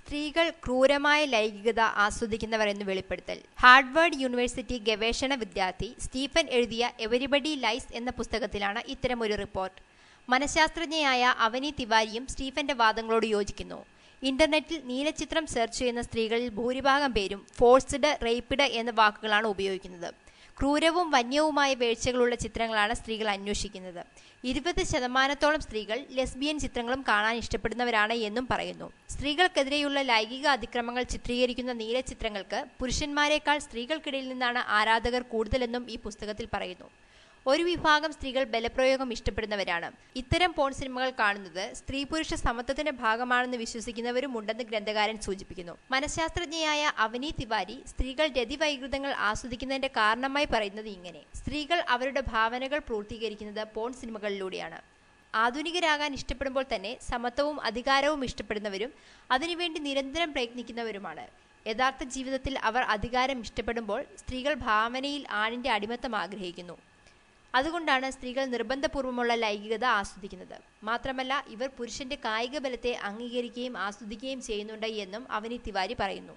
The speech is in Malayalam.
സ്ത്രീകൾ ക്രൂരമായ ലൈംഗികത ആസ്വദിക്കുന്നവർ എന്ന് വെളിപ്പെടുത്തൽ. ഹാർവാർഡ് യൂണിവേഴ്സിറ്റി ഗവേഷണ വിദ്യാർത്ഥി സ്റ്റീഫൻ എഴുതിയ എവരിബഡി ലൈസ് എന്ന പുസ്തകത്തിലാണ് ഇത്തരമൊരു റിപ്പോർട്ട്. മനഃശാസ്ത്രജ്ഞയായ അവനി തിവാരിയും സ്റ്റീഫന്റെ വാദങ്ങളോട് യോജിക്കുന്നു. ഇന്റർനെറ്റിൽ നീലച്ചിത്രം സെർച്ച് ചെയ്യുന്ന സ്ത്രീകളിൽ ഭൂരിഭാഗം പേരും ഫോഴ്സ്ഡ്, റേപ്പിഡ് എന്ന വാക്കുകളാണ് ഉപയോഗിക്കുന്നത്. ക്രൂരവും വന്യവുമായ വീഴ്ചകളുള്ള ചിത്രങ്ങളാണ് സ്ത്രീകൾ അന്വേഷിക്കുന്നത്. 20% സ്ത്രീകൾ ലെസ്ബിയൻ ചിത്രങ്ങളും കാണാൻ ഇഷ്ടപ്പെടുന്നവരാണ് എന്നും പറയുന്നു. സ്ത്രീകൾക്കെതിരെയുള്ള ലൈംഗിക അതിക്രമങ്ങൾ ചിത്രീകരിക്കുന്ന നീലച്ചിത്രങ്ങൾക്ക് പുരുഷന്മാരെക്കാൾ സ്ത്രീകൾക്കിടയിൽ നിന്നാണ് ആരാധകർ കൂടുതലെന്നും ഈ പുസ്തകത്തിൽ പറയുന്നു. ഒരു വിഭാഗം സ്ത്രീകൾ ബലപ്രയോഗം ഇഷ്ടപ്പെടുന്നവരാണ്. ഇത്തരം പോൺ സിനിമകൾ കാണുന്നത് സ്ത്രീ പുരുഷ സമത്വത്തിന്റെ ഭാഗമാണെന്ന് വിശ്വസിക്കുന്നവരും ഉണ്ടെന്ന് ഗ്രന്ഥകാരൻ സൂചിപ്പിക്കുന്നു. മനഃശാസ്ത്രജ്ഞയായ അവനി തിവാരി സ്ത്രീകൾ രതിവൈകൃതങ്ങൾ ആസ്വദിക്കുന്നതിന്റെ കാരണമായി പറയുന്നത് ഇങ്ങനെ: സ്ത്രീകൾ അവരുടെ ഭാവനകൾ പൂർത്തീകരിക്കുന്നത് പോൺ സിനിമകളിലൂടെയാണ്. ആധുനികരാകാൻ ഇഷ്ടപ്പെടുമ്പോൾ തന്നെ സമത്വവും അധികാരവും ഇഷ്ടപ്പെടുന്നവരും അതിനുവേണ്ടി നിരന്തരം പ്രയത്നിക്കുന്നവരുമാണ്. യഥാർത്ഥ ജീവിതത്തിൽ അവർ അധികാരം ഇഷ്ടപ്പെടുമ്പോൾ സ്ത്രീകൾ ഭാവനയിൽ ആണിന്റെ അടിമത്തം ആഗ്രഹിക്കുന്നു. അതുകൊണ്ടാണ് സ്ത്രീകൾ നിർബന്ധപൂർവമുള്ള ലൈംഗികത ആസ്വദിക്കുന്നത്. മാത്രമല്ല, ഇവർ പുരുഷന്റെ കായിക ബലത്തെ അംഗീകരിക്കുകയും ആസ്വദിക്കുകയും ചെയ്യുന്നുണ്ട് എന്നും അവനി തിവാരി പറയുന്നു.